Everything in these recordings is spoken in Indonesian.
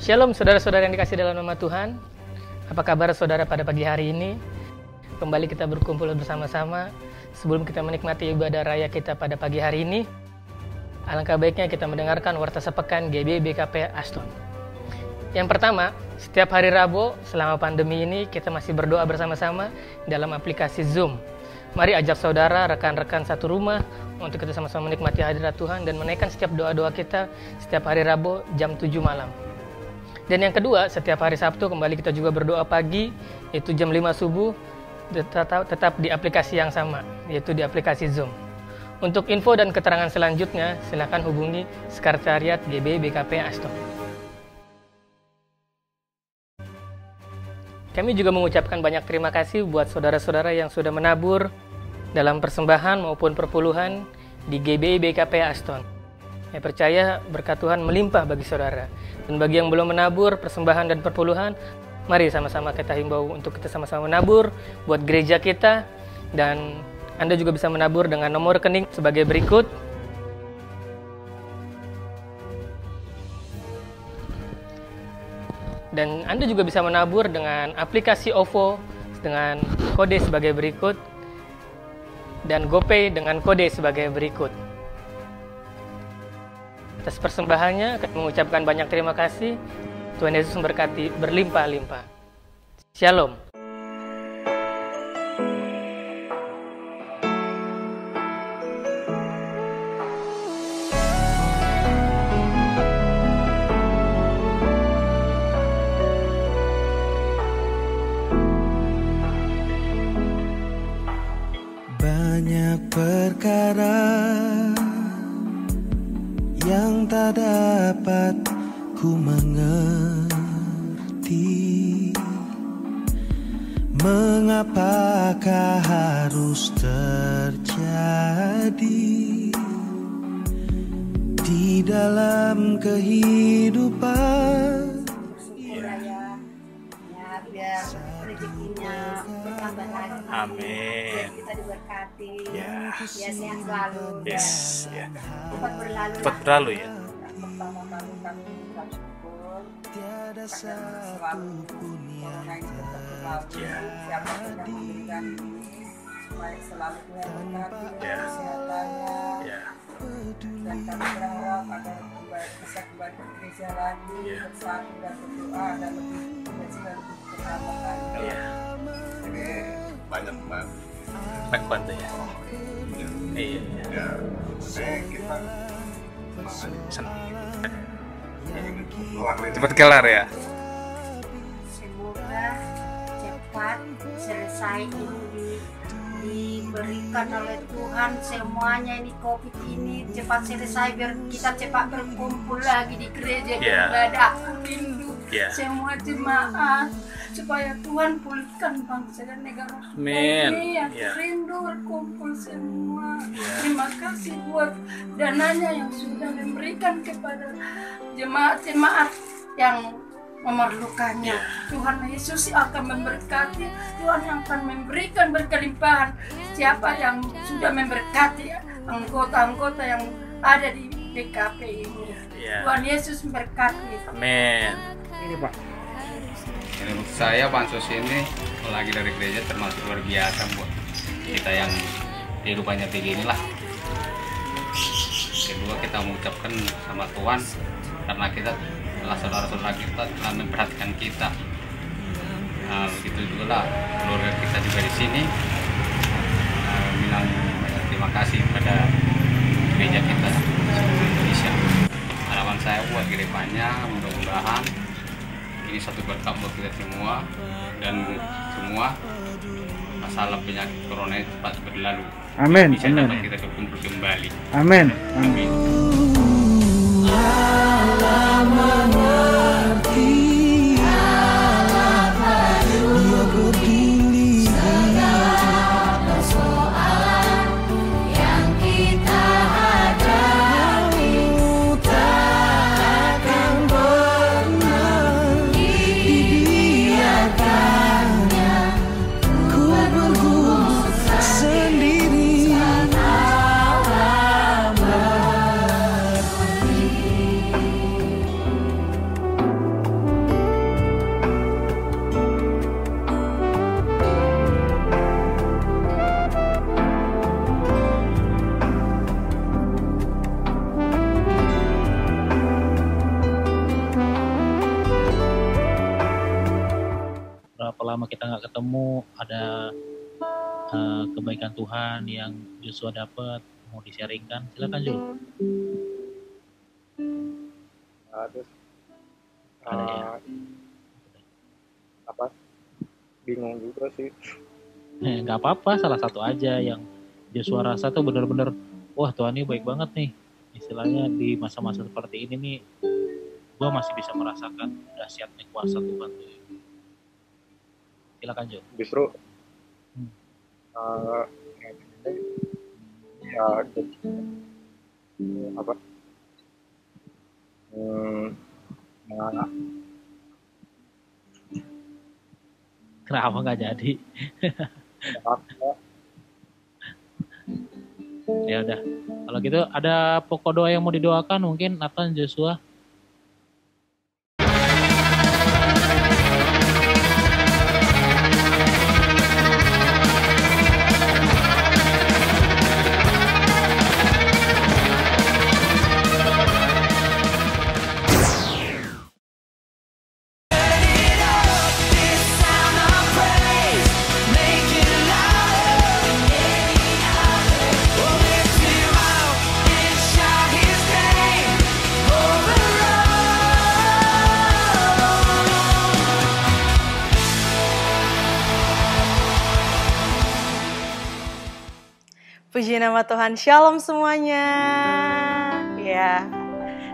Shalom saudara-saudara yang dikasihi dalam nama Tuhan. Apa kabar saudara pada pagi hari ini? Kembali kita berkumpul bersama-sama. Sebelum kita menikmati ibadah raya kita pada pagi hari ini, alangkah baiknya kita mendengarkan warta sepekan GBI BKP Aston. Yang pertama, setiap hari Rabu selama pandemi ini kita masih berdoa bersama-sama dalam aplikasi Zoom. Mari ajak saudara, rekan-rekan satu rumah untuk kita sama-sama menikmati hadirat Tuhan dan menaikkan setiap doa-doa kita setiap hari Rabu jam 7 malam. Dan yang kedua, setiap hari Sabtu kembali kita juga berdoa pagi, yaitu jam 5 subuh, tetap di aplikasi yang sama, yaitu di aplikasi Zoom. Untuk info dan keterangan selanjutnya, silakan hubungi Sekretariat GBI BKP Aston. Kami juga mengucapkan banyak terima kasih buat saudara-saudara yang sudah menabur dalam persembahan maupun perpuluhan di GBI BKP Aston. Saya percaya berkat Tuhan melimpah bagi saudara. Dan bagi yang belum menabur persembahan dan perpuluhan, mari sama-sama kita himbau untuk kita sama-sama menabur buat gereja kita. Dan Anda juga bisa menabur dengan nomor rekening sebagai berikut. Dan Anda juga bisa menabur dengan aplikasi OVO dengan kode sebagai berikut. Dan GoPay dengan kode sebagai berikut. Atas persembahannya, kami mengucapkan banyak terima kasih. Tuhan Yesus memberkati berlimpah-limpah. Shalom. Banyak perkara yang tak dapat ku mengerti, mengapakah harus terjadi di dalam kehidupan. Biar rezekinya bertambah lagi. Amin. Biar kita diberkati. Ya. Biar sehat selalu. Yes, ya. Cepat berlalu. Cepat berlalu ya. Pertama kali kami mengucap syukur Tiada karena satu selalu pun yang orang yang cepat berlalu. Ya. Siapa yang memberikan ini supaya selalu Tuhan berkati Ya. dengan kesehatannya. Ya. Dan kami berharap agar bisa kembali ke gereja lagi Ya. bersatu dan berdoa dan lebih lebih bersama lagi. Iya. Ini banyak banget Baik bantu ya. Iya. ya, jadi kita Senang. ngelakuin Cepat kelar ya. Semoga cepat selesai ini diberikan oleh Tuhan semuanya ini COVID ini cepat selesai biar kita cepat berkumpul lagi di gereja Yeah. beribadah. Rindu Yeah. semua jemaat supaya Tuhan pulihkan bangsa dan negara Amin. ini yang Yeah. rindu berkumpul semua. Terima kasih buat dananya yang sudah memberikan kepada jemaat-jemaat yang memerlukannya. Tuhan Yesus akan memberkati, Tuhan yang akan memberikan berkelimpahan. Siapa yang sudah memberkati anggota-anggota yang ada di BKP ini. Ya. Tuhan Yesus memberkati. Amin. Ini menurut saya bansos ini lagi dari gereja termasuk luar biasa buat kita yang kehidupannya beginilah. Kedua, kita mengucapkan sama Tuhan karena kita telah saudara-saudara kita telah memperhatikan kita. Nah, begitu juga lah keluarga kita juga di sini. Bilang banyak terima kasih pada gereja kita seluruh Indonesia. Harapan saya buat kedepannya mudah-mudahan ini satu berkat buat kita semua dan semua masalah penyakit corona ini cepat berlalu. Amin. Bisa Amin. dapat kita berkumpul kembali. Amin. Amin. Dia peduli yang kita hadapi takkan pernah dibiarkannya ku bergumul sendiri. selama kita nggak ketemu ada kebaikan Tuhan yang Joshua dapat mau di-sharingkan? Silakan Jul. Terus Ada ya? apa bingung juga sih. Nggak apa-apa, salah satu aja yang Joshua rasa tuh bener-bener wah Tuhan ini baik banget nih. Istilahnya di masa-masa seperti ini nih gue masih bisa merasakan dahsyatnya kuasa Tuhan tuh. Silakan Jo. Justru ya apa nah, Kenapa nggak jadi? Ya udah. Kalau gitu ada pokok doa yang mau didoakan mungkin Nathan, Joshua. Puji nama Tuhan, Shalom semuanya. Ya,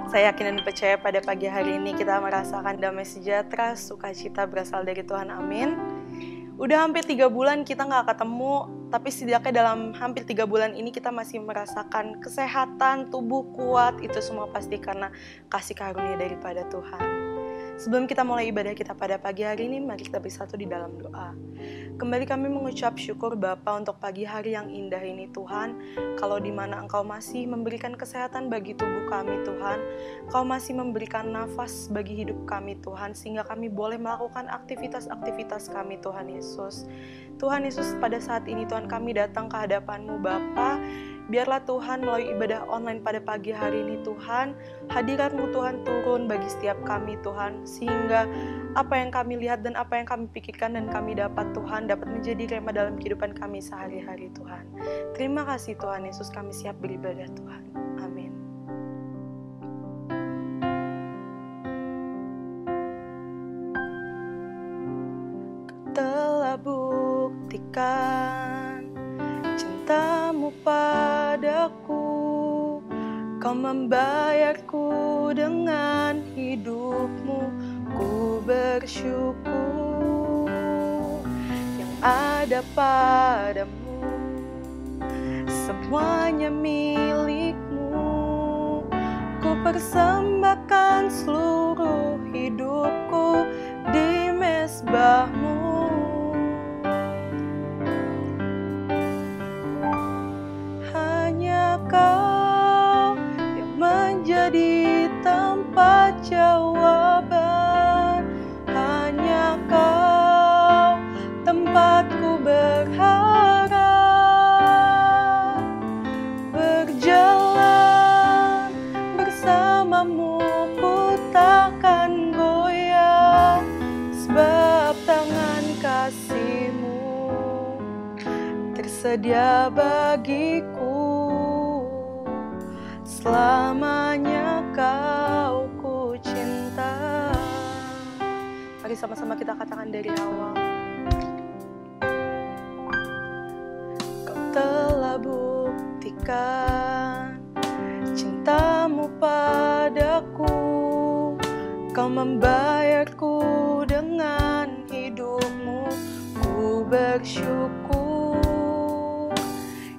saya yakin dan percaya pada pagi hari ini kita merasakan damai sejahtera, sukacita berasal dari Tuhan, amin. Udah hampir 3 bulan kita gak ketemu, tapi setidaknya dalam hampir 3 bulan ini kita masih merasakan kesehatan, tubuh kuat, itu semua pasti karena kasih karunia daripada Tuhan. Sebelum kita mulai ibadah kita pada pagi hari ini, mari kita bersatu di dalam doa. Kembali kami mengucap syukur Bapa untuk pagi hari yang indah ini Tuhan. Kalau di mana Engkau masih memberikan kesehatan bagi tubuh kami Tuhan. Engkau masih memberikan nafas bagi hidup kami Tuhan. Sehingga kami boleh melakukan aktivitas-aktivitas kami Tuhan Yesus. Tuhan Yesus, pada saat ini Tuhan kami datang ke hadapan-Mu Bapa. Biarlah Tuhan melalui ibadah online pada pagi hari ini Tuhan, hadirat-Mu Tuhan turun bagi setiap kami Tuhan, sehingga apa yang kami lihat dan apa yang kami pikirkan dan kami dapat Tuhan, dapat menjadi rema dalam kehidupan kami sehari-hari Tuhan. Terima kasih Tuhan Yesus, kami siap beribadah Tuhan. Amin. Kau telah buktikan cinta-Mu padaku, Kau membayarku dengan hidup-Mu, ku bersyukur. Yang ada padamu semuanya milik-Mu, ku persembahkan seluruh hidupku di mezbah-Mu. Kau yang menjadi tempat jawaban, hanya Kau tempatku berharap. Berjalan bersama-Mu ku takkan goyah, sebab tangan kasih-Mu tersedia bagiku. Selamanya Kau ku cinta. Mari sama-sama kita katakan dari awal. Kau telah buktikan cinta-Mu padaku, Kau membayarku dengan hidup-Mu, ku bersyukur.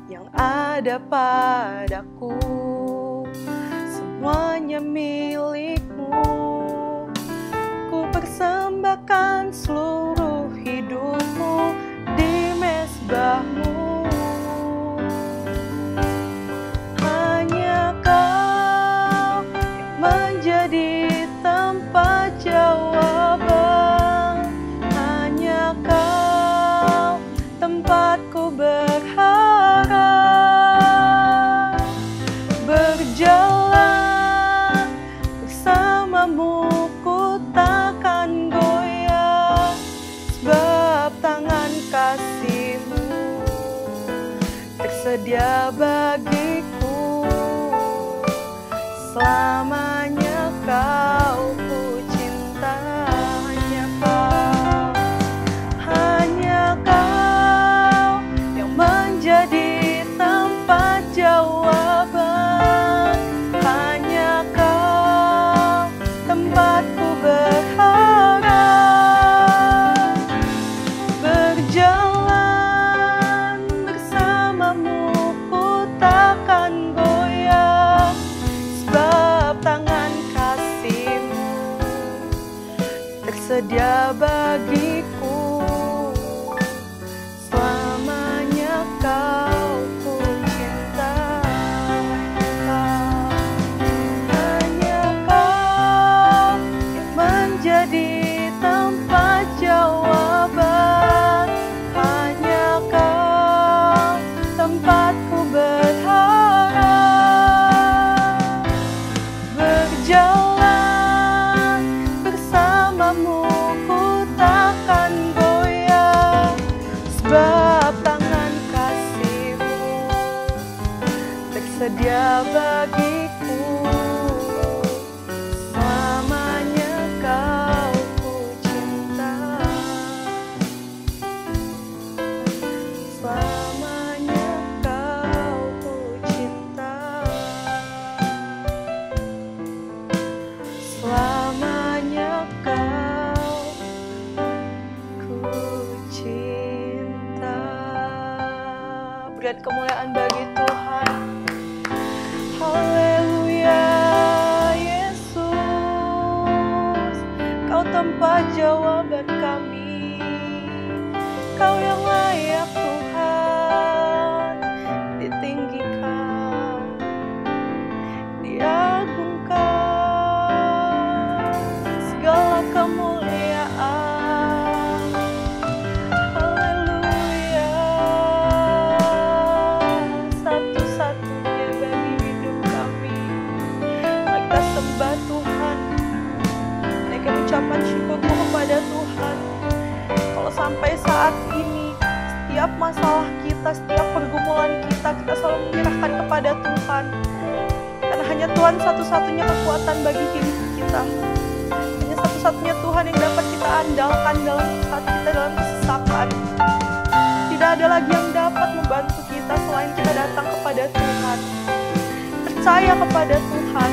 Yang ada padaku semuanya milik-Mu, ku persembahkan seluruh hidup-Mu di mezbah-Mu. Hanya Kau yang menjadi tempat jawaban, hanya Kau tempatku berharap. Berjalan bersama-Mu ku takkan goyah, sebab bagiku, selamanya kau ku cinta, selamanya kau ku cinta, selamanya kau ku cinta. Berikan kemuliaan bagi Tuhan. Haleluya, Yesus, Kau tempat jawaban kami, Kau yang layak Tuhan, ditinggikan, diagungkan, segala kemuliaan. Haleluya, satu-satunya bagi hidup kami. Mari kita sembah Tuhan, naikkan ucapan syukurmu kepada Tuhan. Kalau sampai saat ini, setiap masalah kita, setiap pergumulan kita selalu menyerahkan kepada Tuhan. Karena hanya Tuhan satu-satunya kekuatan bagi hidup kita. Hanya satu-satunya Tuhan yang dapat kita andalkan dalam saat kita dalam kesesakan. Tidak ada lagi yang dapat membantu kita selain kita datang kepada Tuhan. Percaya kepada Tuhan.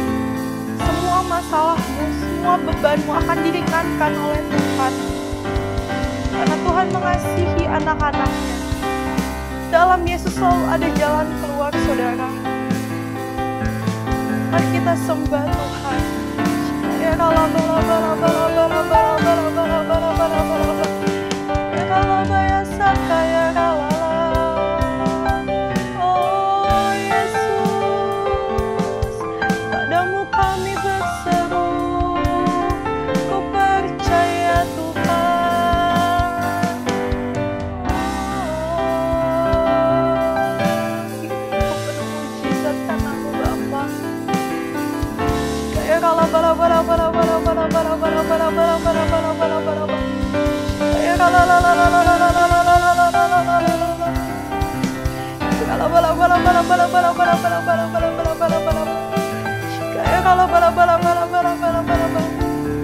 Semua masalahmu, semua bebanmu akan diringankan oleh Tuhan. Karena Tuhan mengasihi anak-anaknya. Dalam Yesus selalu ada jalan keluar, saudara. Mari kita sembah Tuhan. Oh Yesus, padamu kami berseru, ku percaya Tuhan. Hidupku penuh mujizat karena-Mu Bapa.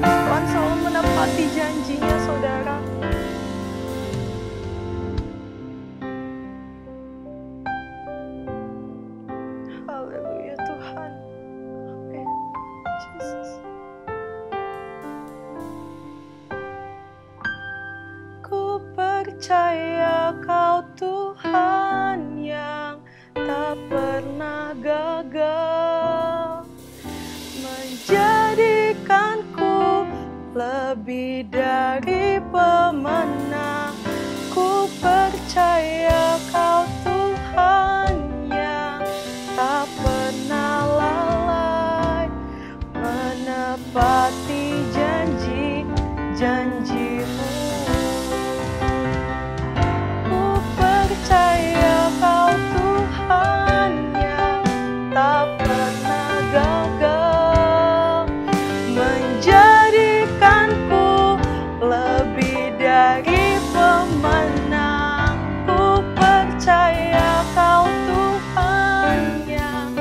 Tuhan selalu menepati janjinya, saudara. Haleluya Tuhan. Amin. Jesus. Ku percaya Kau Tuhan yang tak pernah gagal, menjadikanku lebih dari pemenang. Ku percaya Kau Tuhan yang tak pernah lalai, menepati janji-janji-Mu. Ku percaya Kau Tuhan yang tak pernah gagal, menjadikanku lebih dari pemenang. Ku percaya Kau Tuhan yang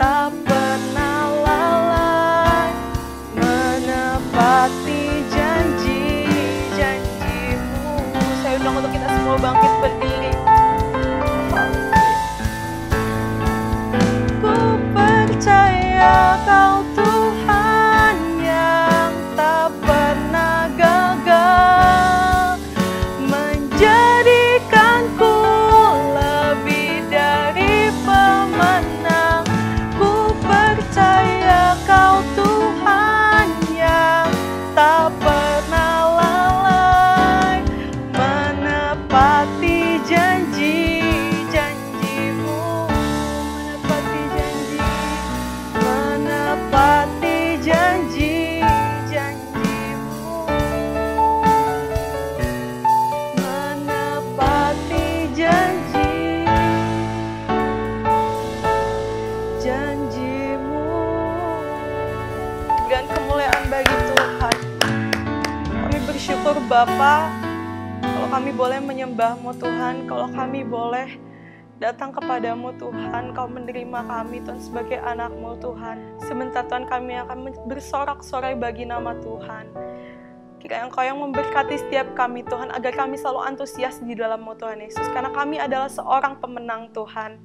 tak pernah lalai, menepati janji-janji-Mu. Saya undang untuk kita semua bangkit berdiri. Ku percaya Kau Tuhan yang tak pernah gagal, menjadikanku lebih dari pemenang. Ku percaya Kau Tuhan yang tak pernah lalai, menepati janji-janji-Mu, menepati janji, menepati janji-janji-Mu, menepati janji-janji-Mu. Dan kemuliaan bagi Tuhan. Kami bersyukur Bapa, kalau kami boleh menyembah-Mu Tuhan, kalau kami boleh datang kepadamu Tuhan, Kau menerima kami Tuhan sebagai anak-Mu Tuhan. Sebentar Tuhan kami akan bersorak-sorai bagi nama Tuhan. Kiranya Engkau yang memberkati setiap kami Tuhan, agar kami selalu antusias di dalam-Mu Tuhan Yesus. Karena kami adalah seorang pemenang Tuhan.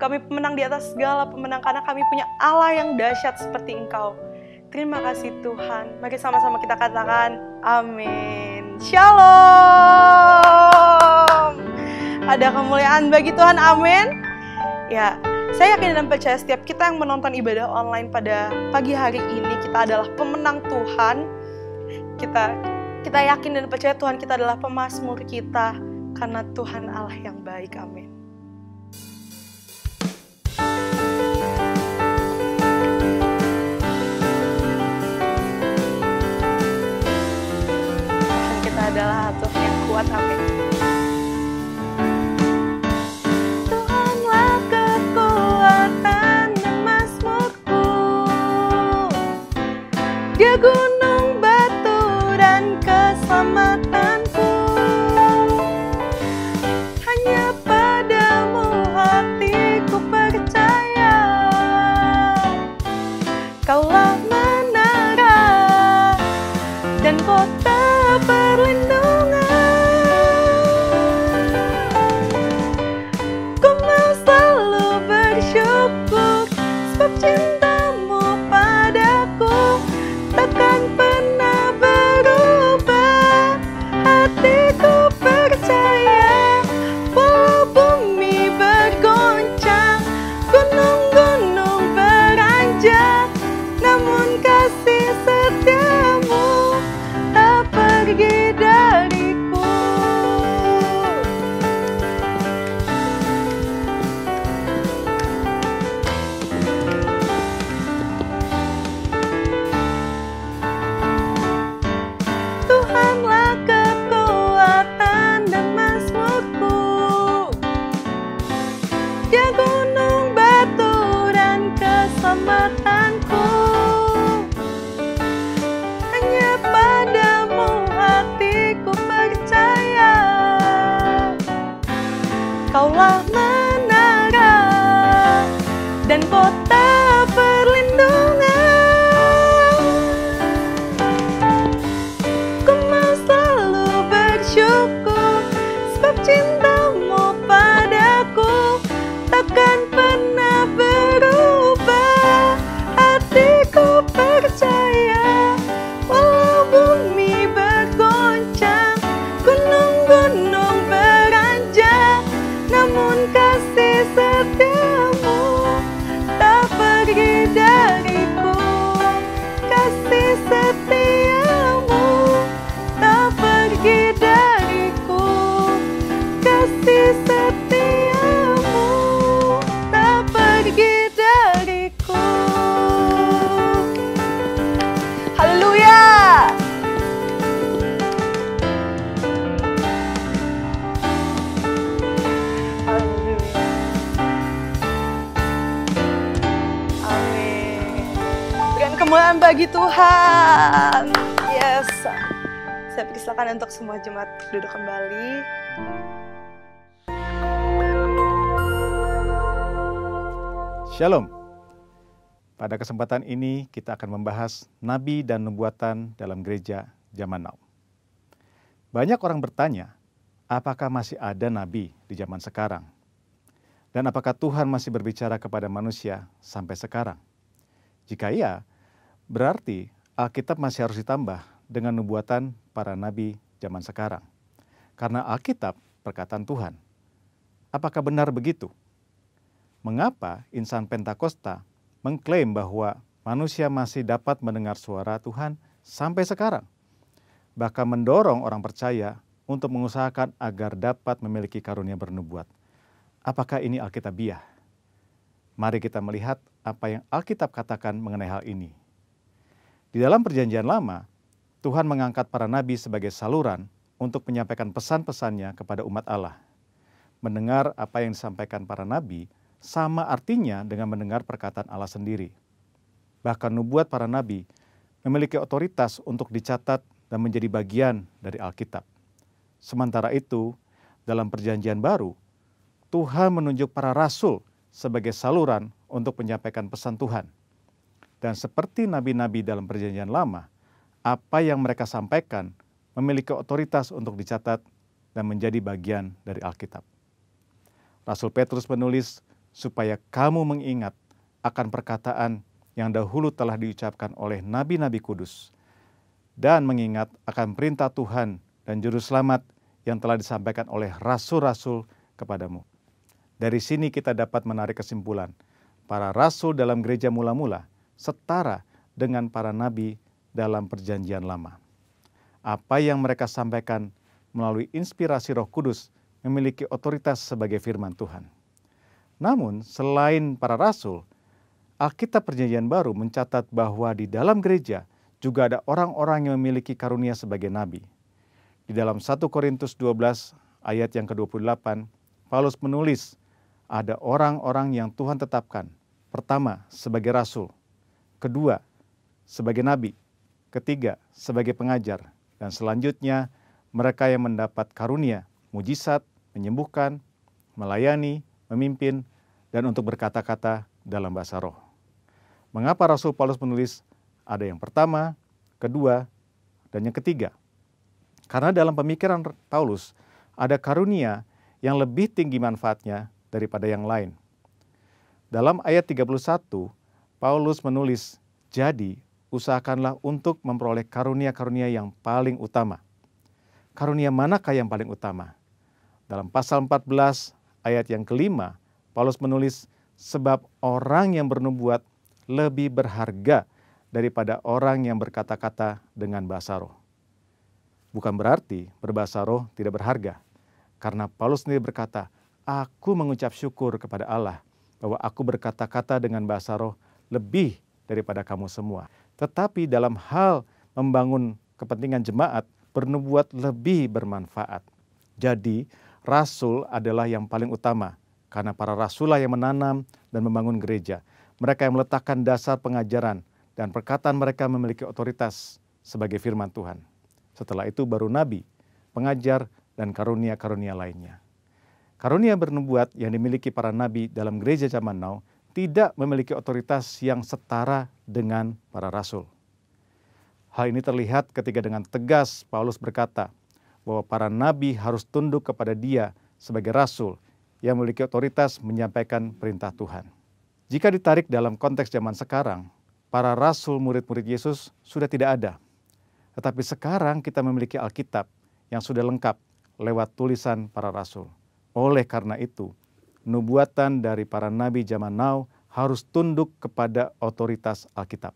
Kami pemenang di atas segala pemenang karena kami punya Allah yang dahsyat seperti Engkau. Terima kasih Tuhan. Mari sama-sama kita katakan amin. Shalom. Ada kemuliaan bagi Tuhan, amin. Ya, saya yakin dan percaya setiap kita yang menonton ibadah online pada pagi hari ini, kita adalah pemenang Tuhan. Kita yakin dan percaya Tuhan kita adalah pemazmur kita, karena Tuhan Allah yang baik, amin. Tuhan kita adalah Tuhan yang kuat, amin. Tuhanlah kekuatan dan mazmurku, Dia gunung batu dan keselamatanku. Hanya padamu hatiku percaya, Kaulah menara dan kota perlindungan. Ku mau selalu bersyukur sebab cintamu padaku takkan pernah berubah. Hatiku percaya, walau bumi bergoncang, gunung-gunung beranjak, namun kasih setiamu tak pergi dariku. Tuhanlah kekuatan dan mazmurku, Dia gunung batu dan keselamatanku. Hanya padamu hatiku percaya, Kaulah menara dan kota perlindungan. Ku mau selalu bersyukur sebab cintamu padaku takkan pernah berubah. Hatiku percaya, walau bumi bergoncang, gunung-gunung beranjak, namun kasih setiamu tak pergi dariku. Kasih setiamu tak pergi dariku. Kasih setiamu tak pergi dariku. Haleluya. Haleluya. Amin. Berikan kemuliaan bagi Tuhan. Yes. Saya persilakan untuk semua jemaat duduk kembali. Shalom. Pada kesempatan ini kita akan membahas nabi dan nubuatan dalam gereja zaman now. Banyak orang bertanya, apakah masih ada nabi di zaman sekarang? Dan apakah Tuhan masih berbicara kepada manusia sampai sekarang? Jika iya, berarti Alkitab masih harus ditambah dengan nubuatan para nabi zaman sekarang. Karena Alkitab perkataan Tuhan. Apakah benar begitu? Mengapa insan Pentakosta mengklaim bahwa manusia masih dapat mendengar suara Tuhan sampai sekarang? Bahkan mendorong orang percaya untuk mengusahakan agar dapat memiliki karunia bernubuat. Apakah ini Alkitabiah? Mari kita melihat apa yang Alkitab katakan mengenai hal ini. Di dalam Perjanjian Lama, Tuhan mengangkat para nabi sebagai saluran untuk menyampaikan pesan-pesannya kepada umat Allah. Mendengar apa yang disampaikan para nabi sama artinya dengan mendengar perkataan Allah sendiri. Bahkan nubuat para nabi memiliki otoritas untuk dicatat dan menjadi bagian dari Alkitab. Sementara itu, dalam Perjanjian Baru, Tuhan menunjuk para rasul sebagai saluran untuk menyampaikan pesan Tuhan. Dan seperti nabi-nabi dalam Perjanjian Lama, apa yang mereka sampaikan memiliki otoritas untuk dicatat dan menjadi bagian dari Alkitab. Rasul Petrus menulis supaya kamu mengingat akan perkataan yang dahulu telah diucapkan oleh nabi-nabi kudus dan mengingat akan perintah Tuhan dan juru selamat yang telah disampaikan oleh rasul-rasul kepadamu. Dari sini kita dapat menarik kesimpulan, para rasul dalam gereja mula-mula setara dengan para nabi dalam Perjanjian Lama. Apa yang mereka sampaikan melalui inspirasi Roh Kudus memiliki otoritas sebagai firman Tuhan. Namun, selain para rasul, Alkitab Perjanjian Baru mencatat bahwa di dalam gereja juga ada orang-orang yang memiliki karunia sebagai nabi. Di dalam 1 Korintus 12 ayat yang ke-28, Paulus menulis, ada orang-orang yang Tuhan tetapkan. Pertama, sebagai rasul. Kedua, sebagai nabi. Ketiga, sebagai pengajar. Dan selanjutnya, mereka yang mendapat karunia, mujizat, menyembuhkan, melayani, memimpin, dan untuk berkata-kata dalam bahasa roh. Mengapa Rasul Paulus menulis ada yang pertama, kedua, dan yang ketiga? Karena dalam pemikiran Paulus ada karunia yang lebih tinggi manfaatnya daripada yang lain. Dalam ayat 31, Paulus menulis, jadi usahakanlah untuk memperoleh karunia-karunia yang paling utama. Karunia manakah yang paling utama? Dalam pasal 14 ayat yang kelima, Paulus menulis, sebab orang yang bernubuat lebih berharga daripada orang yang berkata-kata dengan bahasa roh. Bukan berarti berbahasa roh tidak berharga. Karena Paulus sendiri berkata, aku mengucap syukur kepada Allah bahwa aku berkata-kata dengan bahasa roh lebih daripada kamu semua. Tetapi dalam hal membangun kepentingan jemaat, bernubuat lebih bermanfaat. Jadi, rasul adalah yang paling utama, karena para rasul lah yang menanam dan membangun gereja. Mereka yang meletakkan dasar pengajaran, dan perkataan mereka memiliki otoritas sebagai firman Tuhan. Setelah itu baru nabi, pengajar, dan karunia-karunia lainnya. Karunia bernubuat yang dimiliki para nabi dalam gereja zaman now tidak memiliki otoritas yang setara dengan para rasul. Hal ini terlihat ketika dengan tegas Paulus berkata bahwa para nabi harus tunduk kepada dia sebagai rasul yang memiliki otoritas menyampaikan perintah Tuhan. Jika ditarik dalam konteks zaman sekarang, para rasul murid-murid Yesus sudah tidak ada. Tetapi sekarang kita memiliki Alkitab yang sudah lengkap lewat tulisan para rasul. Oleh karena itu, nubuatan dari para nabi zaman now harus tunduk kepada otoritas Alkitab.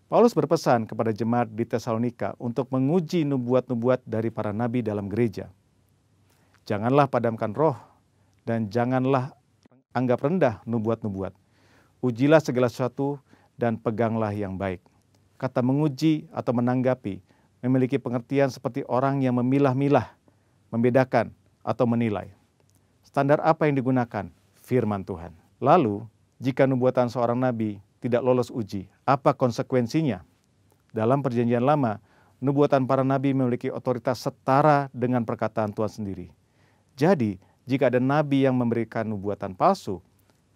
Paulus berpesan kepada jemaat di Tesalonika untuk menguji nubuat-nubuat dari para nabi dalam gereja. Janganlah padamkan roh dan janganlah anggap rendah nubuat-nubuat. Ujilah segala sesuatu dan peganglah yang baik. Kata menguji atau menanggapi memiliki pengertian seperti orang yang memilah-milah, membedakan atau menilai. Standar apa yang digunakan? Firman Tuhan. Lalu, jika nubuatan seorang nabi tidak lolos uji, apa konsekuensinya? Dalam Perjanjian Lama, nubuatan para nabi memiliki otoritas setara dengan perkataan Tuhan sendiri. Jadi, jika ada nabi yang memberikan nubuatan palsu,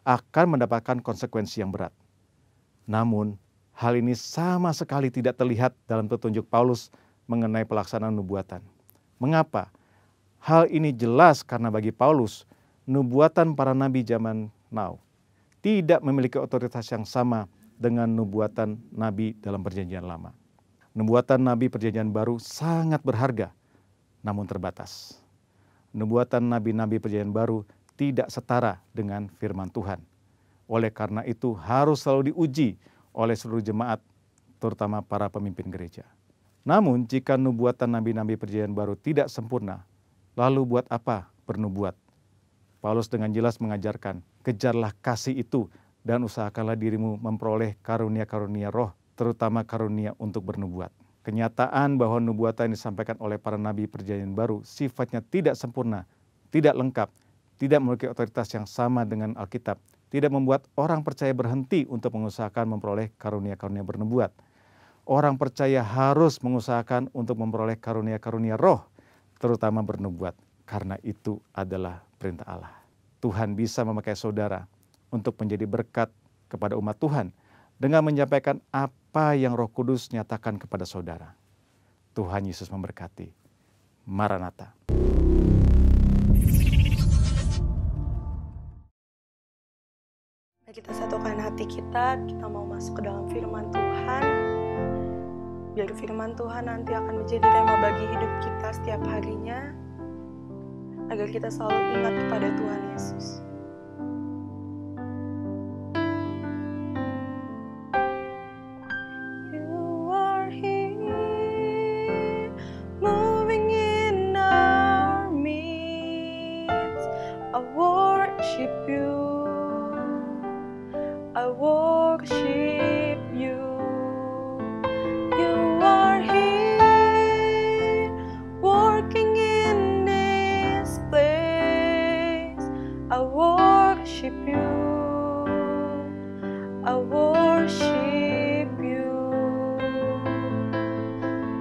akan mendapatkan konsekuensi yang berat. Namun, hal ini sama sekali tidak terlihat dalam petunjuk Paulus mengenai pelaksanaan nubuatan. Mengapa? Hal ini jelas karena bagi Paulus, nubuatan para nabi zaman now tidak memiliki otoritas yang sama dengan nubuatan nabi dalam Perjanjian Lama. Nubuatan nabi Perjanjian Baru sangat berharga, namun terbatas. Nubuatan nabi-nabi Perjanjian Baru tidak setara dengan firman Tuhan. Oleh karena itu harus selalu diuji oleh seluruh jemaat, terutama para pemimpin gereja. Namun jika nubuatan nabi-nabi Perjanjian Baru tidak sempurna, lalu buat apa bernubuat? Paulus dengan jelas mengajarkan, kejarlah kasih itu dan usahakanlah dirimu memperoleh karunia-karunia roh, terutama karunia untuk bernubuat. Kenyataan bahwa nubuatan yang disampaikan oleh para nabi Perjanjian Baru sifatnya tidak sempurna, tidak lengkap, tidak memiliki otoritas yang sama dengan Alkitab, tidak membuat orang percaya berhenti untuk mengusahakan memperoleh karunia-karunia bernubuat. Orang percaya harus mengusahakan untuk memperoleh karunia-karunia roh, terutama bernubuat, karena itu adalah perintah Allah. Tuhan bisa memakai saudara untuk menjadi berkat kepada umat Tuhan dengan menyampaikan apa yang Roh Kudus nyatakan kepada saudara. Tuhan Yesus memberkati. Maranatha. Kita satukan hati kita mau masuk ke dalam firman Tuhan. Biar firman Tuhan nanti akan menjadi rema bagi hidup kita setiap harinya, agar kita selalu ingat kepada Tuhan Yesus. You are here, moving in our midst. I worship you. I worship you. You are here, working in this place. I worship you. I worship you.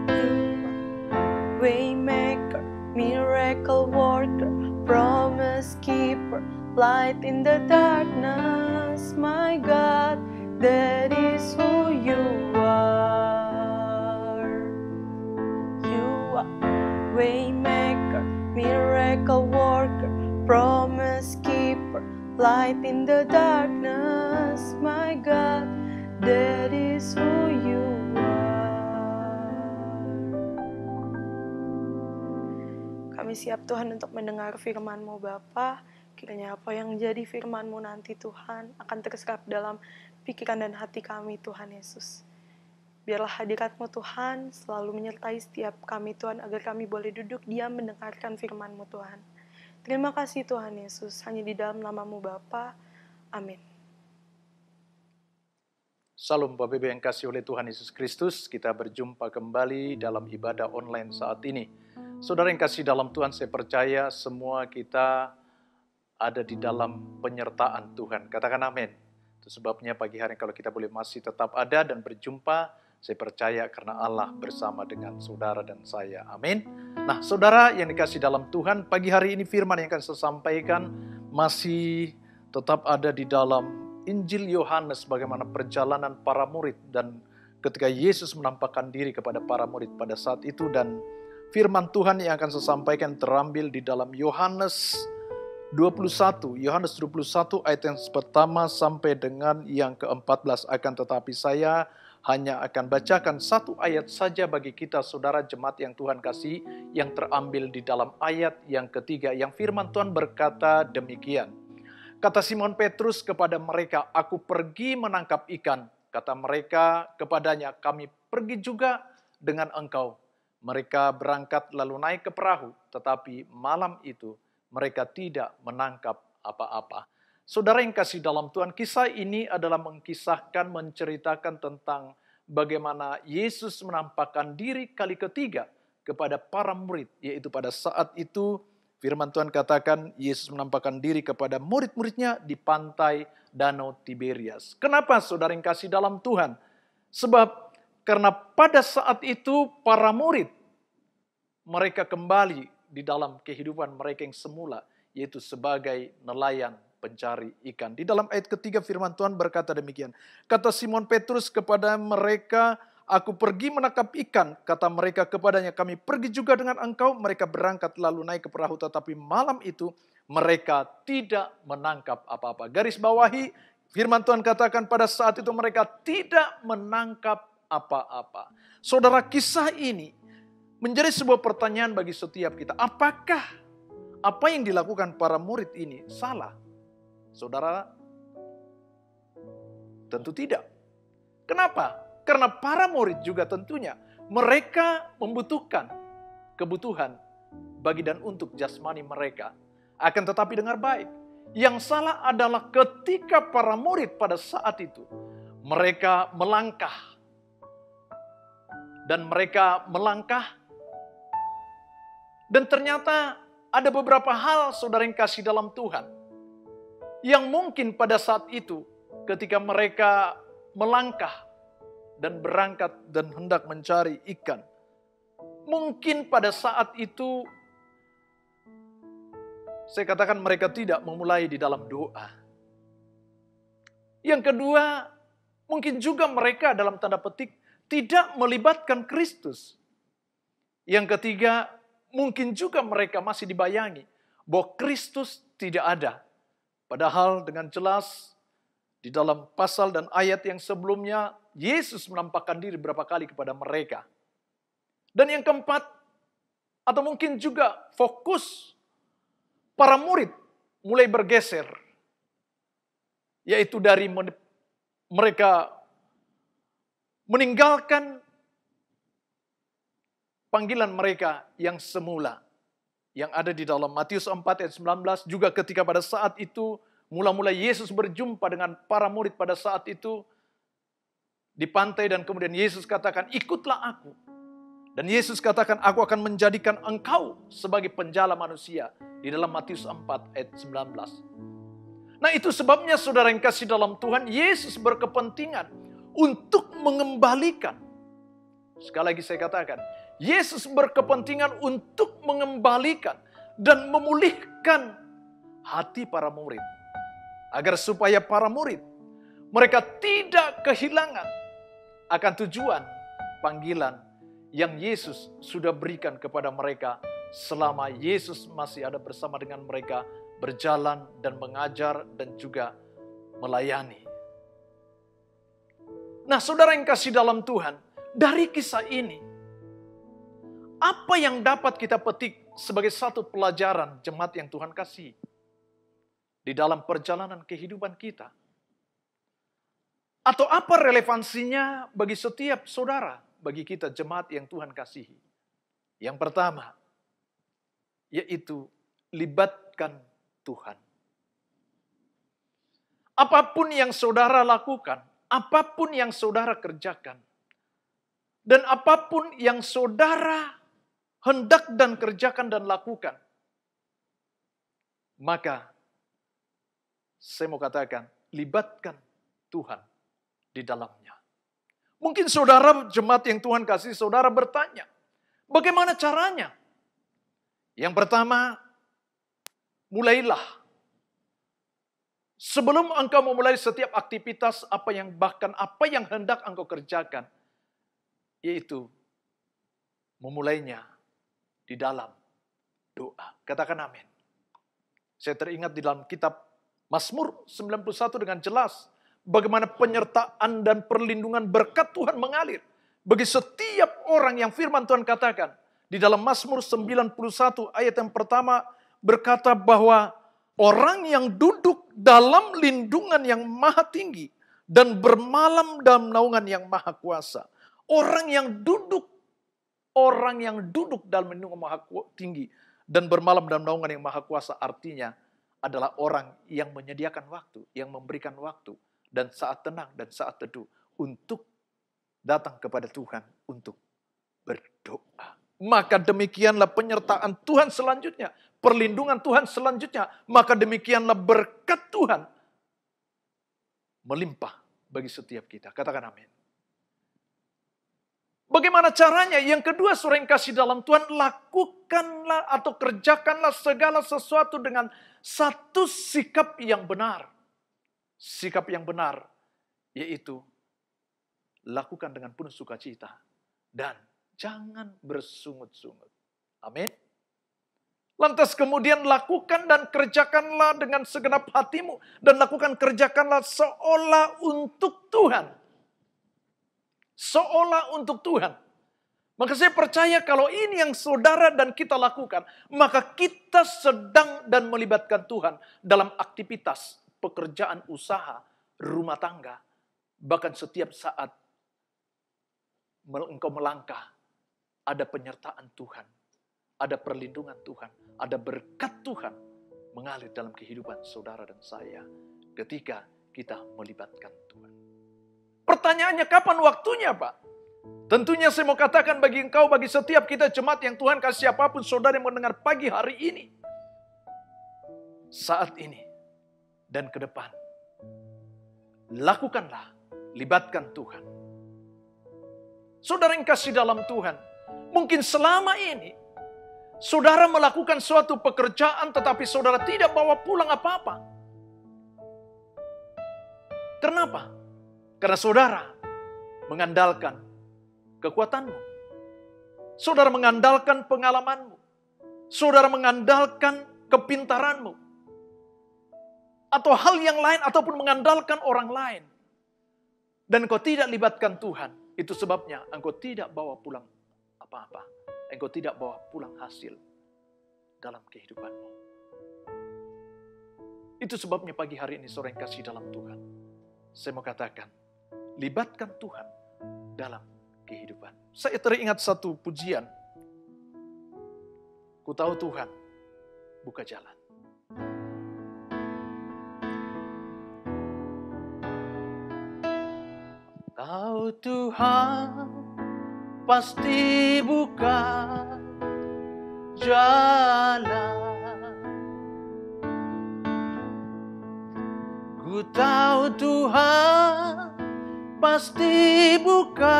You are waymaker, miracle worker, promise keeper, light in the darkness, my God, that is who you are. You are waymaker, miracle worker, promise keeper, light in the darkness, my God, that is who you are. Kami siap Tuhan untuk mendengar firman-Mu Bapa. Kiranya apa yang jadi firman-Mu nanti Tuhan akan terserap dalam pikiran dan hati kami Tuhan Yesus. Biarlah hadirat-Mu Tuhan selalu menyertai setiap kami Tuhan, agar kami boleh duduk diam mendengarkan firman-Mu Tuhan. Terima kasih Tuhan Yesus, hanya di dalam nama-Mu Bapa. Amin. Salam Bapak Ibu yang kasih oleh Tuhan Yesus Kristus, kita berjumpa kembali dalam ibadah online saat ini. Saudara yang kasih dalam Tuhan, saya percaya semua kita ada di dalam penyertaan Tuhan. Katakan amin. Itu sebabnya pagi hari kalau kita boleh masih tetap ada dan berjumpa, saya percaya karena Allah bersama dengan saudara dan saya. Amin. Nah, saudara yang dikasih dalam Tuhan, pagi hari ini firman yang akan saya sampaikan masih tetap ada di dalam Injil Yohanes, bagaimana perjalanan para murid dan ketika Yesus menampakkan diri kepada para murid pada saat itu, dan firman Tuhan yang akan saya sampaikan terambil di dalam Yohanes 21 ayat yang pertama sampai dengan yang ke-14. Akan tetapi saya hanya akan bacakan satu ayat saja bagi kita saudara jemaat yang Tuhan kasih, yang terambil di dalam ayat yang ketiga, yang firman Tuhan berkata demikian. Kata Simon Petrus kepada mereka, "Aku pergi menangkap ikan." Kata mereka kepadanya, "Kami pergi juga dengan engkau." Mereka berangkat lalu naik ke perahu, tetapi malam itu mereka tidak menangkap apa-apa. Saudara yang kasih dalam Tuhan, kisah ini adalah mengisahkan, menceritakan tentang bagaimana Yesus menampakkan diri kali ketiga kepada para murid. Yaitu pada saat itu firman Tuhan katakan Yesus menampakkan diri kepada murid-muridnya di pantai Danau Tiberias. Kenapa saudara yang kasih dalam Tuhan? Sebab karena pada saat itu para murid, mereka kembali di dalam kehidupan mereka yang semula, yaitu sebagai nelayan pencari ikan. Di dalam ayat ketiga firman Tuhan berkata demikian. Kata Simon Petrus kepada mereka, "Aku pergi menangkap ikan." Kata mereka kepadanya, "Kami pergi juga dengan engkau." Mereka berangkat lalu naik ke perahu, tetapi malam itu mereka tidak menangkap apa-apa. Garis bawahi, firman Tuhan katakan pada saat itu mereka tidak menangkap apa-apa. Saudara, kisah ini menjadi sebuah pertanyaan bagi setiap kita. Apakah apa yang dilakukan para murid ini salah? Saudara, tentu tidak. Kenapa? Karena para murid juga tentunya mereka membutuhkan kebutuhan bagi dan untuk jasmani mereka. Akan tetapi dengar baik, yang salah adalah ketika para murid pada saat itu mereka melangkah. Dan mereka melangkah. Dan ternyata ada beberapa hal saudara yang kasih dalam Tuhan, yang mungkin pada saat itu ketika mereka melangkah dan berangkat dan hendak mencari ikan, mungkin pada saat itu Saya katakan mereka tidak memulai di dalam doa. Yang kedua, mungkin juga mereka dalam tanda petik tidak melibatkan Kristus. Yang ketiga, mungkin juga mereka masih dibayangi bahwa Kristus tidak ada. Padahal dengan jelas di dalam pasal dan ayat yang sebelumnya, Yesus menampakkan diri berapa kali kepada mereka. Dan yang keempat, atau mungkin juga fokus para murid mulai bergeser. Yaitu dari mereka meninggalkan panggilan mereka yang semula. Yang ada di dalam Matius 4 ayat 19, juga ketika pada saat itu, mula-mula Yesus berjumpa dengan para murid pada saat itu, di pantai dan kemudian Yesus katakan, ikutlah aku. Dan Yesus katakan, aku akan menjadikan engkau sebagai penjala manusia. Di dalam Matius 4 ayat 19. Nah itu sebabnya saudara yang kasih dalam Tuhan, Yesus berkepentingan untuk mengembalikan. Sekali lagi saya katakan, Yesus berkepentingan untuk mengembalikan dan memulihkan hati para murid. Agar supaya para murid, mereka tidak kehilangan akan tujuan panggilan yang Yesus sudah berikan kepada mereka selama Yesus masih ada bersama dengan mereka, berjalan dan mengajar dan juga melayani. Nah saudara yang kasih dalam Tuhan, dari kisah ini, apa yang dapat kita petik sebagai satu pelajaran jemaat yang Tuhan kasih di dalam perjalanan kehidupan kita? Atau apa relevansinya bagi setiap saudara, bagi kita jemaat yang Tuhan kasihi? Yang pertama, yaitu libatkan Tuhan. Apapun yang saudara lakukan, apapun yang saudara kerjakan, dan apapun yang saudara hendak dan kerjakan dan lakukan, maka saya mau katakan, libatkan Tuhan di dalamnya. Mungkin saudara jemaat yang Tuhan kasih, saudara bertanya, bagaimana caranya? Yang pertama, mulailah. Sebelum engkau memulai setiap aktivitas, bahkan apa yang hendak engkau kerjakan, yaitu memulainya di dalam doa. Katakan amin. Saya teringat di dalam kitab Mazmur 91 dengan jelas bagaimana penyertaan dan perlindungan berkat Tuhan mengalir bagi setiap orang yang firman Tuhan katakan. Di dalam Mazmur 91 ayat yang pertama berkata bahwa orang yang duduk dalam lindungan yang maha tinggi dan bermalam dalam naungan yang maha kuasa. Orang yang duduk dalam lindungan maha tinggi dan bermalam dalam naungan yang maha kuasa artinya adalah orang yang menyediakan waktu, yang memberikan waktu dan saat tenang dan saat teduh untuk datang kepada Tuhan untuk berdoa. Maka demikianlah penyertaan Tuhan selanjutnya, perlindungan Tuhan selanjutnya, maka demikianlah berkat Tuhan melimpah bagi setiap kita. Katakan amin. Bagaimana caranya? Yang kedua, saudara yang kasih dalam Tuhan, lakukanlah atau kerjakanlah segala sesuatu dengan satu sikap yang benar. Sikap yang benar, yaitu lakukan dengan penuh sukacita dan jangan bersungut-sungut. Amin. Lantas kemudian lakukan dan kerjakanlah dengan segenap hatimu. Dan lakukan kerjakanlah seolah untuk Tuhan. Seolah untuk Tuhan. Maka saya percaya kalau ini yang saudara dan kita lakukan, maka kita sedang dan melibatkan Tuhan dalam aktivitas, pekerjaan, usaha, rumah tangga. Bahkan setiap saat engkau melangkah, ada penyertaan Tuhan, ada perlindungan Tuhan, ada berkat Tuhan mengalir dalam kehidupan saudara dan saya ketika kita melibatkan Tuhan. Pertanyaannya kapan waktunya, Pak? Tentunya saya mau katakan bagi engkau, bagi setiap kita jemaat yang Tuhan kasih, siapapun saudara yang mendengar pagi hari ini, saat ini dan ke depan, lakukanlah, libatkan Tuhan. Saudara yang kasih dalam Tuhan, mungkin selama ini Saudara melakukan suatu pekerjaan tetapi saudara tidak bawa pulang apa-apa. Kenapa? Karena saudara mengandalkan kekuatanmu. Saudara mengandalkan pengalamanmu. Saudara mengandalkan kepintaranmu. Atau hal yang lain ataupun mengandalkan orang lain. Dan engkau tidak libatkan Tuhan. Itu sebabnya engkau tidak bawa pulang apa-apa. Engkau tidak bawa pulang hasil dalam kehidupanmu. Itu sebabnya pagi hari ini saudara yang kasih dalam Tuhan. Saya mau katakan, libatkan Tuhan dalam kehidupan. Saya teringat satu pujian. Ku tahu Tuhan buka jalan. Tahu Tuhan pasti buka jalan. Ku tahu Tuhan pasti buka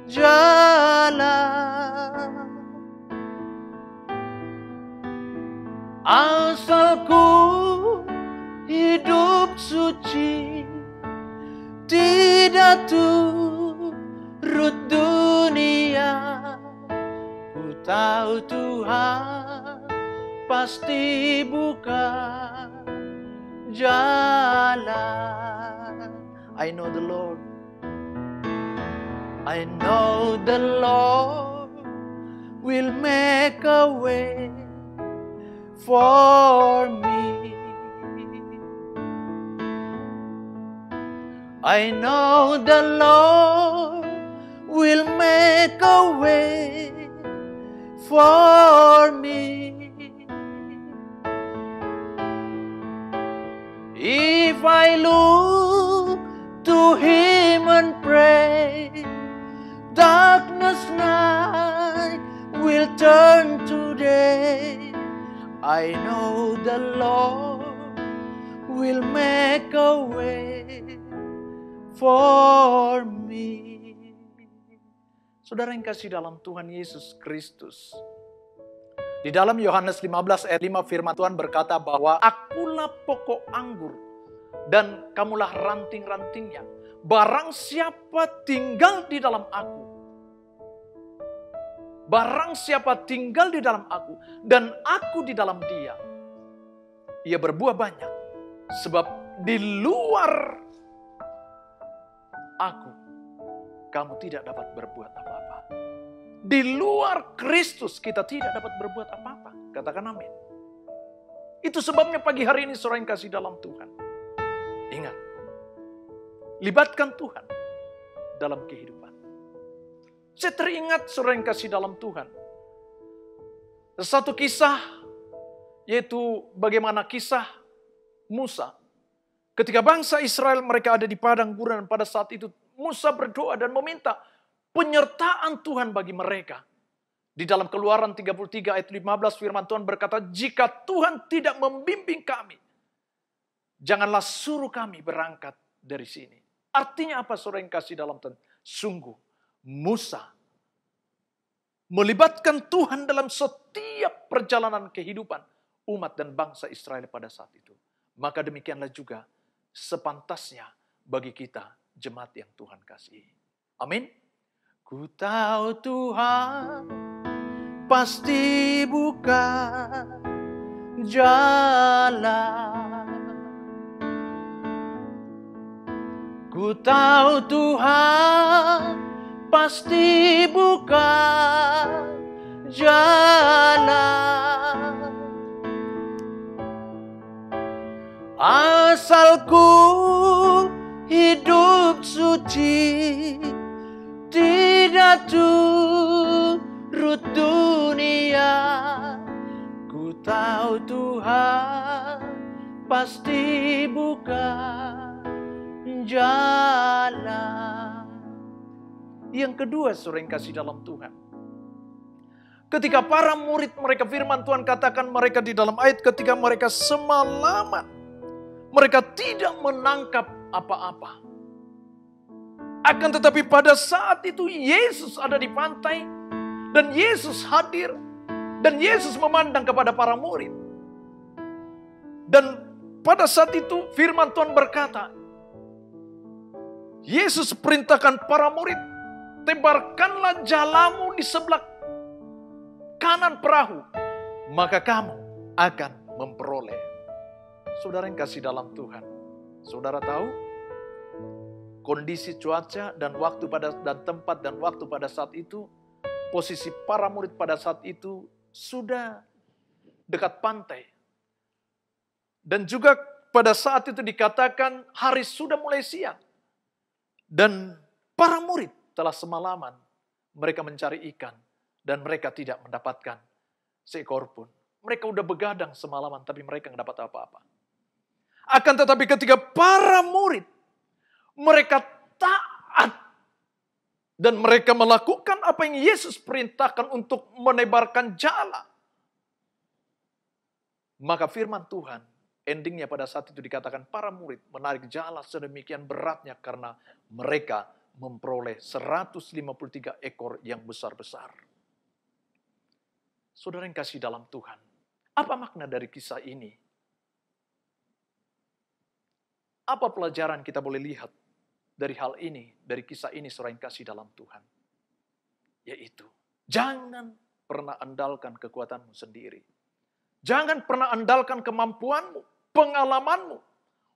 jalan. Asal ku hidup suci, tidak turut dunia. Ku tahu Tuhan pasti buka jalan. I know the Lord. I know the Lord will make a way for me. I know the Lord will make a way for me. If I look to Him and pray, darkness night will turn to day. I know the Lord will make a way for me. Saudara yang kasih dalam Tuhan Yesus Kristus, di dalam Yohanes 15 ayat 5 firman Tuhan berkata bahwa akulah pokok anggur dan kamulah ranting-rantingnya. Barang siapa tinggal di dalam aku, barang siapa tinggal di dalam aku dan aku di dalam dia, ia berbuah banyak. Sebab di luar aku, kamu tidak dapat berbuat apa-apa. Di luar Kristus kita tidak dapat berbuat apa-apa. Katakan amin. Itu sebabnya pagi hari ini saudara yang kasih dalam Tuhan, ingat, libatkan Tuhan dalam kehidupan. Saya teringat saudara yang kasih dalam Tuhan, satu kisah, yaitu bagaimana kisah Musa. Ketika bangsa Israel mereka ada di padang gurun, pada saat itu Musa berdoa dan meminta penyertaan Tuhan bagi mereka. Di dalam Keluaran 33 ayat 15 firman Tuhan berkata, jika Tuhan tidak membimbing kami, janganlah suruh kami berangkat dari sini. Artinya apa saudara yang kasih dalam Tuhan? Sungguh Musa melibatkan Tuhan dalam setiap perjalanan kehidupan umat dan bangsa Israel pada saat itu. Maka demikianlah juga sepantasnya bagi kita jemaat yang Tuhan kasihi. Amin. Ku tahu Tuhan pasti buka jalan. Ku tahu Tuhan pasti buka jalan. Asal ku hidup suci, tidak turut dunia. Ku tahu Tuhan pasti buka jalan. Yang kedua saudara yang kasih dalam Tuhan, ketika para murid mereka, firman Tuhan katakan mereka di dalam ayat, ketika mereka semalaman mereka tidak menangkap apa-apa. Akan tetapi pada saat itu Yesus ada di pantai dan Yesus hadir Dan Yesus memandang kepada para murid. Dan pada saat itu firman Tuhan berkata, Yesus perintahkan para murid, tebarkanlah jalamu di sebelah kanan perahu, maka kamu akan memperoleh. Saudara yang kasih dalam Tuhan, saudara tahu kondisi cuaca dan waktu dan tempat dan waktu pada saat itu, posisi para murid pada saat itu sudah dekat pantai. Dan juga pada saat itu dikatakan hari sudah mulai siang. Dan para murid telah semalaman mereka mencari ikan dan mereka tidak mendapatkan seekor pun. Mereka udah begadang semalaman tapi mereka nggak dapat apa-apa. Akan tetapi ketika para murid mereka taat dan mereka melakukan apa yang Yesus perintahkan untuk menebarkan jala, maka firman Tuhan endingnya pada saat itu dikatakan para murid menarik jala sedemikian beratnya karena mereka memperoleh 153 ekor yang besar-besar. Saudara yang kasih dalam Tuhan, apa makna dari kisah ini? Apa pelajaran kita boleh lihat dari hal ini, dari kisah ini, saudara yang kasih dalam Tuhan? Yaitu, jangan pernah andalkan kekuatanmu sendiri. Jangan pernah andalkan kemampuanmu, pengalamanmu,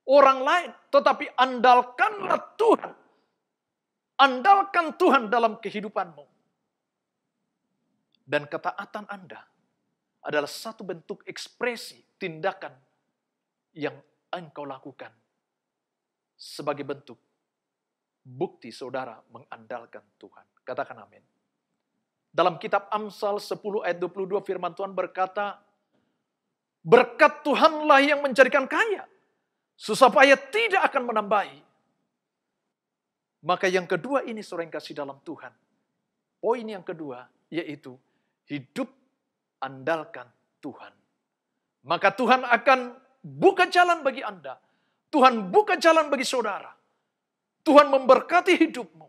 orang lain. Tetapi andalkanlah Tuhan. Andalkan Tuhan dalam kehidupanmu. Dan ketaatan Anda adalah satu bentuk ekspresi tindakan yang engkau lakukan sebagai bentuk bukti saudara mengandalkan Tuhan. Katakan amin. Dalam kitab Amsal 10 ayat 22 firman Tuhan berkata, berkat Tuhanlah yang menjadikan kaya, supaya tidak akan menambahi. Maka yang kedua ini saudara yang kasih dalam Tuhan. Poin yang kedua yaitu hidup andalkan Tuhan. Maka Tuhan akan buka jalan bagi Anda. Tuhan buka jalan bagi saudara. Tuhan memberkati hidupmu.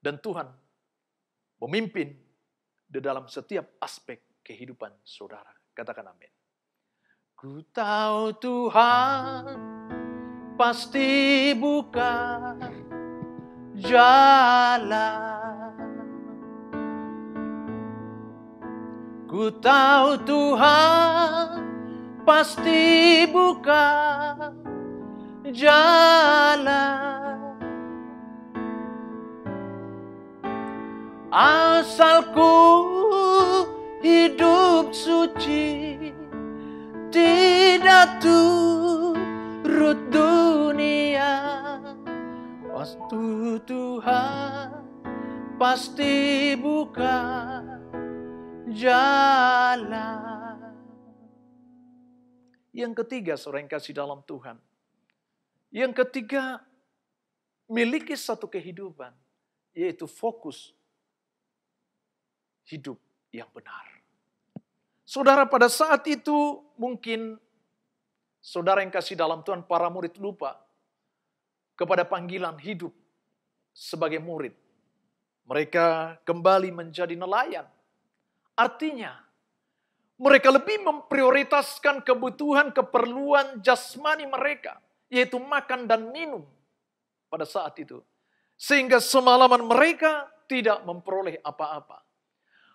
Dan Tuhan memimpin di dalam setiap aspek kehidupan saudara. Katakan amin. Ku tahu Tuhan pasti buka jalan. Ku tahu Tuhan pasti buka jalan. Asalku hidup suci, tidak turut dunia. Waktu Tuhan pasti buka jalan. Yang ketiga, saudara yang kasih dalam Tuhan. Yang ketiga, miliki satu kehidupan, yaitu fokus hidup yang benar. Saudara, pada saat itu mungkin saudara yang kasih dalam Tuhan, para murid lupa kepada panggilan hidup sebagai murid. Mereka kembali menjadi nelayan. Artinya, mereka lebih memprioritaskan kebutuhan, keperluan jasmani mereka, yaitu makan dan minum pada saat itu. Sehingga semalaman mereka tidak memperoleh apa-apa.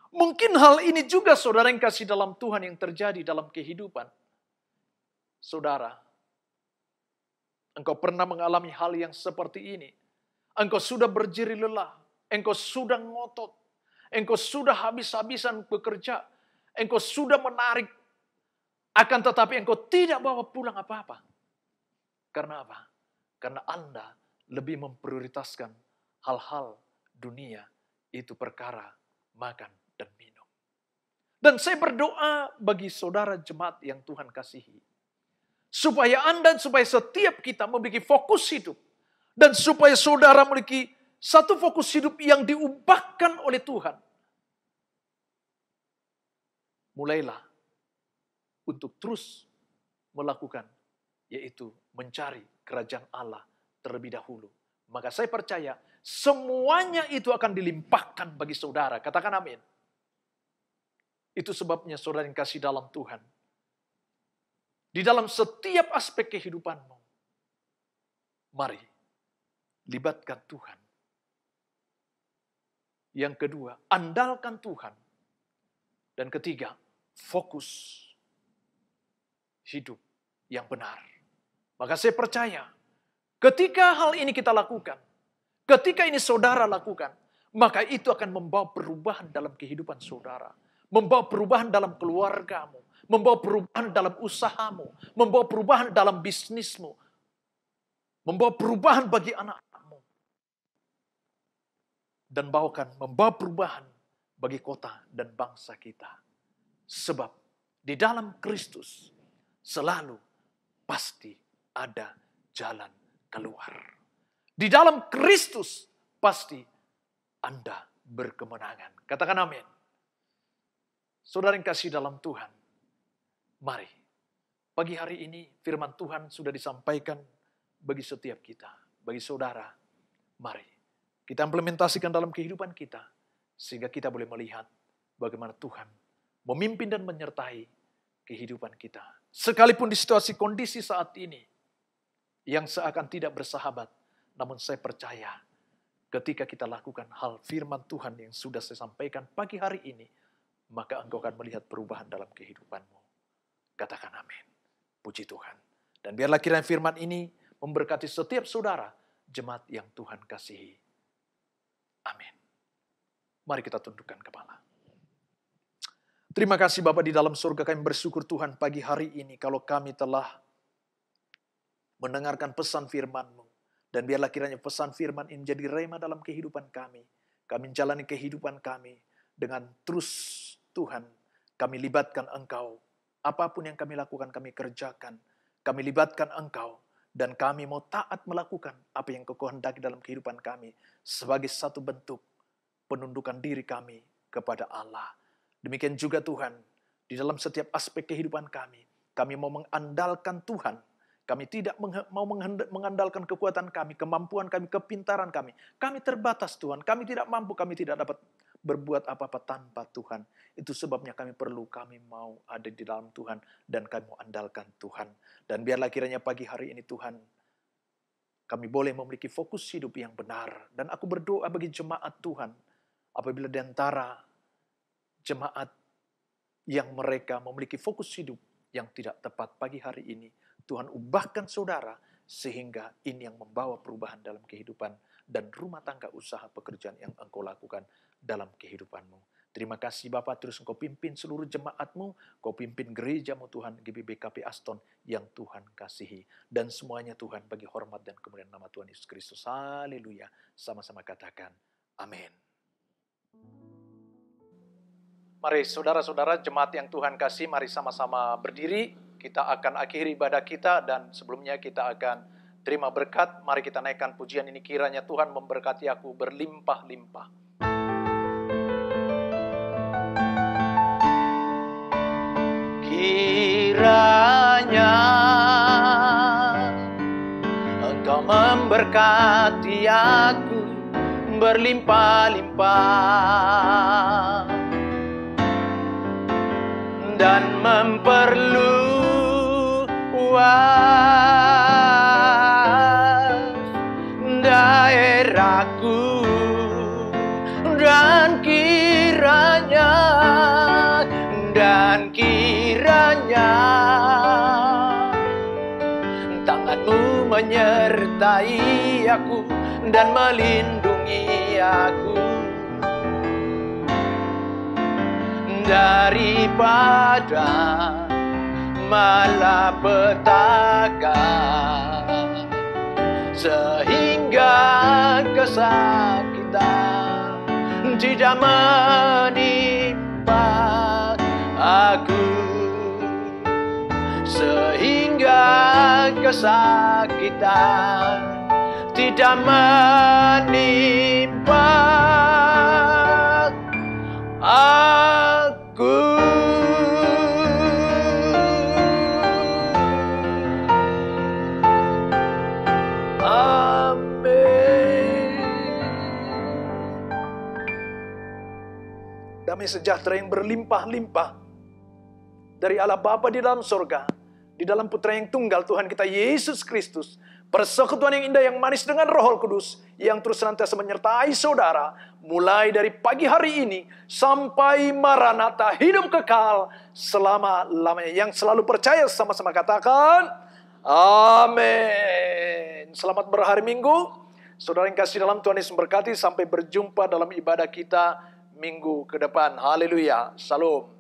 Mungkin hal ini juga saudara yang kasih dalam Tuhan yang terjadi dalam kehidupan. Saudara, engkau pernah mengalami hal yang seperti ini. Engkau sudah berjeri lelah, engkau sudah ngotot, engkau sudah habis-habisan bekerja, engkau sudah menarik, akan tetapi engkau tidak bawa pulang apa-apa. Karena apa? Karena Anda lebih memprioritaskan hal-hal dunia, itu perkara makan dan minum. Dan saya berdoa bagi saudara jemaat yang Tuhan kasihi, supaya Anda, supaya setiap kita memiliki fokus hidup, dan supaya saudara memiliki satu fokus hidup yang diubahkan oleh Tuhan. Mulailah untuk terus melakukan, yaitu mencari kerajaan Allah terlebih dahulu. Maka saya percaya semuanya itu akan dilimpahkan bagi saudara. Katakan amin. Itu sebabnya saudara yang kasih dalam Tuhan. Di dalam setiap aspek kehidupanmu, mari libatkan Tuhan. Yang kedua, andalkan Tuhan. Dan ketiga, fokus hidup yang benar. Maka saya percaya, ketika hal ini kita lakukan, ketika ini saudara lakukan, maka itu akan membawa perubahan dalam kehidupan saudara. Membawa perubahan dalam keluargamu. Membawa perubahan dalam usahamu. Membawa perubahan dalam bisnismu. Membawa perubahan bagi anak-anakmu. Dan bahkan membawa perubahan bagi kota dan bangsa kita. Sebab di dalam Kristus selalu pasti ada jalan keluar. Di dalam Kristus pasti Anda berkemenangan. Katakan amin. Saudara yang kasih dalam Tuhan, mari. Pagi hari ini firman Tuhan sudah disampaikan bagi setiap kita. Bagi saudara, mari. Kita implementasikan dalam kehidupan kita. Sehingga kita boleh melihat bagaimana Tuhan memimpin dan menyertai kehidupan kita. Sekalipun di situasi kondisi saat ini yang seakan tidak bersahabat, namun saya percaya ketika kita lakukan hal firman Tuhan yang sudah saya sampaikan pagi hari ini, maka engkau akan melihat perubahan dalam kehidupanmu. Katakan amin. Puji Tuhan. Dan biarlah kiranya firman ini memberkati setiap saudara, jemaat yang Tuhan kasihi. Amin. Mari kita tundukkan kepala. Terima kasih Bapa di dalam surga, kami bersyukur Tuhan pagi hari ini kalau kami telah mendengarkan pesan firman-Mu. Dan biarlah kiranya pesan firman ini menjadi rema dalam kehidupan kami. Kami menjalani kehidupan kami dengan terus Tuhan. Kami libatkan Engkau. Apapun yang kami lakukan, kami kerjakan. Kami libatkan Engkau. Dan kami mau taat melakukan apa yang Kau kehendaki dalam kehidupan kami. Sebagai satu bentuk penundukan diri kami kepada Allah. Demikian juga Tuhan, di dalam setiap aspek kehidupan kami mau mengandalkan Tuhan. Kami tidak mau mengandalkan kekuatan kami, kemampuan kami, kepintaran kami. Kami terbatas Tuhan, kami tidak mampu, kami tidak dapat berbuat apa-apa tanpa Tuhan. Itu sebabnya kami mau ada di dalam Tuhan dan kami mau andalkan Tuhan. Dan biarlah kiranya pagi hari ini Tuhan, kami boleh memiliki fokus hidup yang benar. Dan aku berdoa bagi jemaat Tuhan, apabila di antara jemaat yang mereka memiliki fokus hidup yang tidak tepat pagi hari ini, Tuhan ubahkan saudara sehingga ini yang membawa perubahan dalam kehidupan dan rumah tangga usaha pekerjaan yang engkau lakukan dalam kehidupanmu. Terima kasih Bapak, terus engkau pimpin seluruh jemaatmu, kau pimpin gerejamu Tuhan, GBBKP Aston yang Tuhan kasihi. Dan semuanya Tuhan bagi hormat dan kemuliaan nama Tuhan Yesus Kristus. Haleluya. Sama-sama katakan amin. Mari saudara-saudara jemaat yang Tuhan kasih, mari sama-sama berdiri. Kita akan akhiri ibadah kita dan sebelumnya kita akan terima berkat. Mari kita naikkan pujian ini, kiranya Tuhan memberkati aku berlimpah-limpah. Kiranya Engkau memberkati aku berlimpah-limpah dan memperluas daerahku, dan kiranya tangan-Mu menyertai aku dan melindungi aku daripada malapetaka, sehingga kesakitan tidak menimpa aku, sehingga kesakitan tidak menimpa aku. damai sejahtera yang berlimpah-limpah dari Allah Bapa di dalam sorga, di dalam Putra yang tunggal Tuhan kita Yesus Kristus, persekutuan yang indah yang manis dengan Roh Kudus yang terus senantiasa menyertai saudara mulai dari pagi hari ini sampai Maranatha, hidup kekal selama-lamanya. Yang selalu percaya sama-sama katakan amin. Selamat berhari Minggu. Saudara yang kasih dalam Tuhan Yesus memberkati. Sampai berjumpa dalam ibadah kita minggu ke depan. Haleluya. Salam.